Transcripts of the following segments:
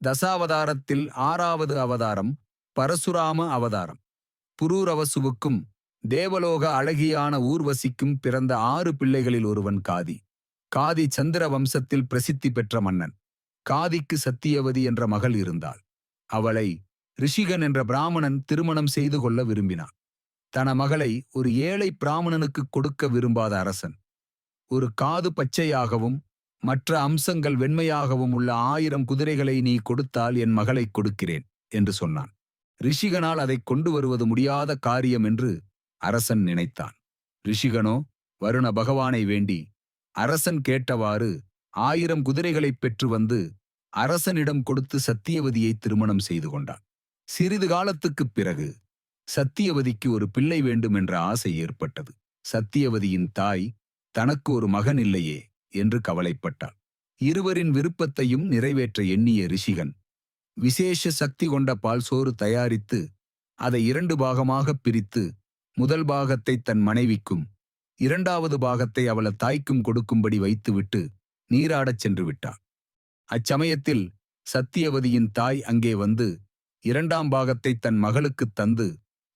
தசாவதாரத்தில் 6வது அவதாரம் பரசுராம அவதாரம். புரூரவசுவுக்கும் தேவலோக அழகியான ஊர்வசிக்கும் பிறந்த 6 பிள்ளைகளில் ஒருவன் காதி. காதி சந்திர வம்சத்தில் பிரசித்தி பெற்ற மன்னன். காதிக்கு சத்தியவதி என்ற மகள் இருந்தாள். அவளை ரிஷிகன் என்ற பிராமணன் திருமணம் செய்து கொள்ள விரும்பினான். தன மகளை ஒரு ஏழை பிராமணனுக்கு கொடுக்க விரும்பாத அரசன், ஒரு காது பச்சையாகவும் மற்ற அம்சங்கள் வெண்மையாகவும் உள்ள 1000 குதிரைகளை நீ கொடுத்தால் என் மகளை கொடுக்கிறேன் என்று சொன்னான். ரிஷிகனால் அதை கொண்டு வருவது முடியாத காரியம் என்று அரசன் நினைத்தான். ரிஷிகனோ வருண பகவானை வேண்டி அரசன் கேட்டவாறு 1000 குதிரைகளைப் பெற்று வந்து அரசனிடம் கொடுத்து சத்தியவதியை திருமணம் செய்து கொண்டான். சிறிது காலத்துக்குப் பிறகு சத்தியவதிக்கு ஒரு பிள்ளை வேண்டும் என்ற ஆசை ஏற்பட்டது. சத்தியவதியின் தாய் தனக்கு ஒரு மகன் இல்லையே என்று கவலைப்பட்டாள். இருவரின் விருப்பத்தையும் நிறைவேற்ற எண்ணிய ரிஷிகன் விசேஷ சக்தி கொண்ட பால் சோறு தயாரித்து அதை 2 பாகமாக பிரித்து முதல் பாகத்தை தன் மனைவிக்கும் 2வது பாகத்தை அவள தாய்க்கும் கொடுக்கும்படி வைத்துவிட்டு நீராடச் சென்று விட்டாள். அச்சமயத்தில் சத்தியவதியின் தாய் அங்கே வந்து 2ஆம் பாகத்தை தன் மகளுக்குத் தந்து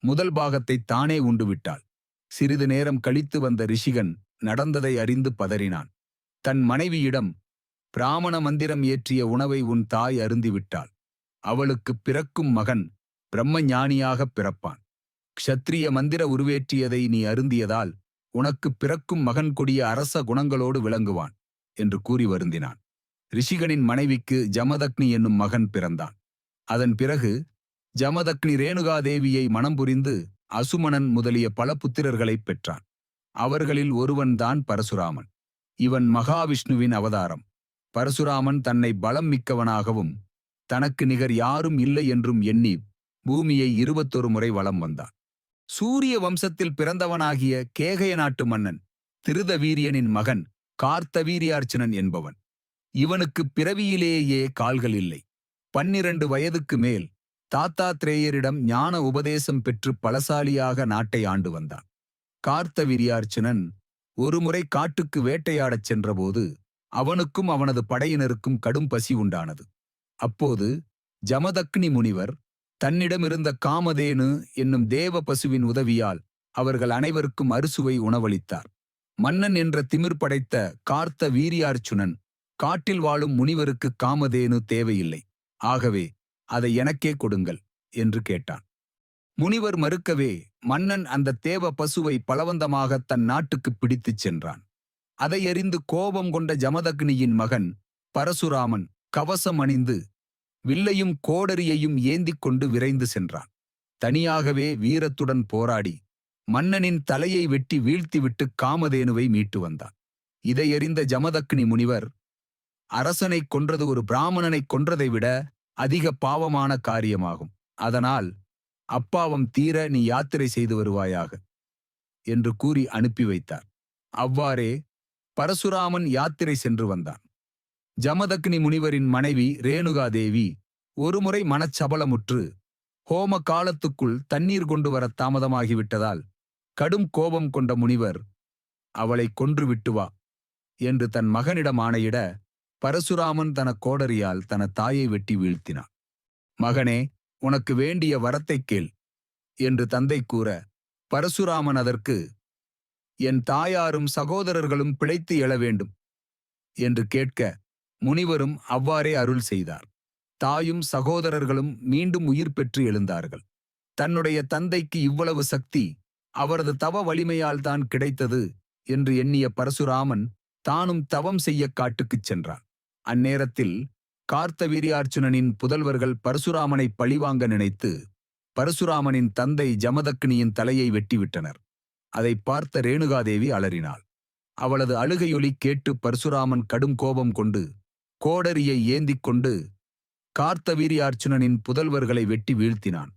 முதல் பாகத்தை தானே உண்டு விட்டாள். சிறிது நேரம் கழித்து வந்த ரிஷிகன் நடந்ததை அறிந்து பதறினான். தன் மனைவியிடம், பிராமண மந்திரம் ஏற்றிய உணவை உன் தாய் அருந்திவிட்டாள். அவளுக்கு பிறக்கும் மகன் பிரம்ம ஞானியாகப் பிறப்பான். க்ஷத்ரிய மந்திர உருவேற்றியதை நீ அருந்தியதால் உனக்கு பிறக்கும் மகன் கொடிய அரச குணங்களோடு விளங்குவான் என்று கூறி வருந்தினான். ரிஷிகனின் மனைவிக்கு ஜமதக்னி என்னும் மகன் பிறந்தான். அதன் பிறகு ஜமதக்னி ரேணுகாதேவியை மணம் புரிந்து அசுமனன் முதலிய பல புத்திரர்களைப் பெற்றான். அவர்களில் ஒருவன்தான் பரசுராமன். இவன் மகாவிஷ்ணுவின் அவதாரம். பரசுராமன் தன்னை பலம் மிக்கவனாகவும் தனக்கு நிகர் யாரும் இல்லை என்றும் எண்ணி பூமியை 21 முறை வலம் வந்தான். சூரிய வம்சத்தில் பிறந்தவனாகிய கேகய நாட்டு மன்னன் திருதவீரியனின் மகன் கார்த்தவீரியார்ச்சுனன் என்பவன். இவனுக்கு பிறவியிலேயே கால்கள் இல்லை. 12 வயதுக்கு மேல் தாத்தாத்ரேயரிடம் ஞான உபதேசம் பெற்று பலசாலியாக நாட்டை ஆண்டு வந்தான். கார்த்தவீரியார்ச்சுனன் ஒருமுறை காட்டுக்கு வேட்டையாடச் சென்றபோது அவனுக்கும் அவனது படையினருக்கும் கடும் பசி உண்டானது. அப்போது ஜமதக்னி முனிவர் தன்னிடமிருந்த காமதேனு என்னும் தேவ பசுவின் உதவியால் அவர்கள் அனைவருக்கும் அறுசுவை உணவளித்தார். மன்னன் என்ற திமிர் படைத்த கார்த்த வீரியார்ச்சுனன் காட்டில் வாழும் முனிவருக்கு காமதேனு தேவையில்லை, ஆகவே அதை எனக்கே கொடுங்கள் என்று கேட்டான். முனிவர் மறுக்கவே மன்னன் அந்த தேவ பசுவை பலவந்தமாக தன் நாட்டுக்கு பிடித்துச் சென்றான். அதை அறிந்து கோபம் கொண்ட ஜமதக்னியின் மகன் பரசுராமன் கவசம் அணிந்து வில்லையும் கோடரியையும் ஏந்திக் கொண்டு விரைந்து சென்றான். தனியாகவே வீரத்துடன் போராடி மன்னனின் தலையை வெட்டி வீழ்த்திவிட்டு காமதேனுவை மீட்டு வந்தான். இதையறிந்த ஜமதக்னி முனிவர், அரசனைக் கொன்றது ஒரு பிராமணனைக் கொன்றதை விட அதிக பாவமான காரியமாகும். அதனால் அப்பாவம் தீர நீ யாத்திரை செய்து வருவாயாக என்று கூறி அனுப்பி வைத்தார். அவ்வாறே பரசுராமன் யாத்திரை சென்று வந்தான். ஜமதக்னி முனிவரின் மனைவி ரேணுகாதேவி ஒருமுறை மனச்சபலமுற்று ஹோம காலத்துக்குள் தண்ணீர் கொண்டு வர தாமதமாகிவிட்டதால் கடும் கோபம் கொண்ட முனிவர், அவளை கொன்றுவிட்டு வா என்று தன் மகனிடம் ஆணையிட பரசுராமன் தன கோடரியால் தன தாயை வெட்டி வீழ்த்தினான். மகனே, உனக்கு வேண்டிய வரத்தைக் கேள் என்று தந்தை கூற, பரசுராமன் அதற்கு, என் தாயாரும் சகோதரர்களும் பிழைத்து எழ வேண்டும் என்று கேட்க முனிவரும் அவ்வாறே அருள் செய்தார். தாயும் சகோதரர்களும் மீண்டும் உயிர் பெற்று எழுந்தார்கள். தன்னுடைய தந்தைக்கு இவ்வளவு சக்தி அவரது தவ வலிமையால் தான் கிடைத்தது என்று எண்ணிய பரசுராமன் தானும் தவம் செய்ய காட்டுக்குச் சென்றான். அந்நேரத்தில் கார்த்தவீரியார்ச்சுனனின் புதல்வர்கள் பரசுராமனை பழிவாங்க நினைத்து பரசுராமனின் தந்தை ஜமதக்னியின் தலையை வெட்டிவிட்டனர். அதை பார்த்த ரேணுகாதேவி அலறினாள். அவளது அழுகையொலி கேட்டு பரசுராமன் கடும் கோபம் கொண்டு கோடரியை ஏந்திக் கொண்டு கார்த்தவீரியார்ச்சுனனின் புதல்வர்களை வெட்டி வீழ்த்தினான்.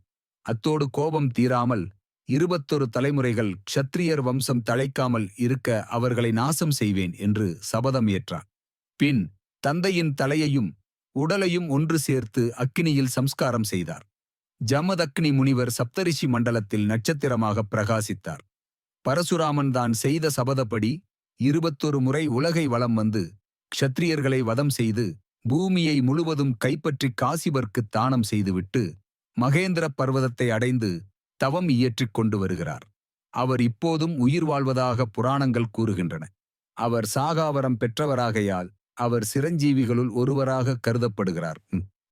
அத்தோடு கோபம் தீராமல் 21 தலைமுறைகள் க்ஷத்ரியர் வம்சம் தழைக்காமல் இருக்க அவர்களை நாசம் செய்வேன் என்று சபதம் ஏற்றான். பின் தந்தையின் தலையையும் உடலையும் ஒன்று சேர்த்து அக்கினியில் சம்ஸ்காரம் செய்தார். ஜமதக்னி முனிவர் சப்தரிஷி மண்டலத்தில் நட்சத்திரமாக பிரகாசித்தார். பரசுராமன் தான் செய்த சபதப்படி 21 முறை உலகை வலம் வந்து க்ஷத்ரியர்களை வதம் செய்து பூமியை முழுவதும் கைப்பற்றி காசிபர்க்குத் தானம் செய்துவிட்டு மகேந்திர பர்வதத்தை அடைந்து தவம் இயற்றிக் கொண்டு வருகிறார். அவர் இப்போதும் உயிர் வாழ்வதாக புராணங்கள் கூறுகின்றன. அவர் சாகாவரம் பெற்றவராகையால் அவர் சிரஞ்சீவிகளுள் ஒருவராக கருதப்படுகிறார்.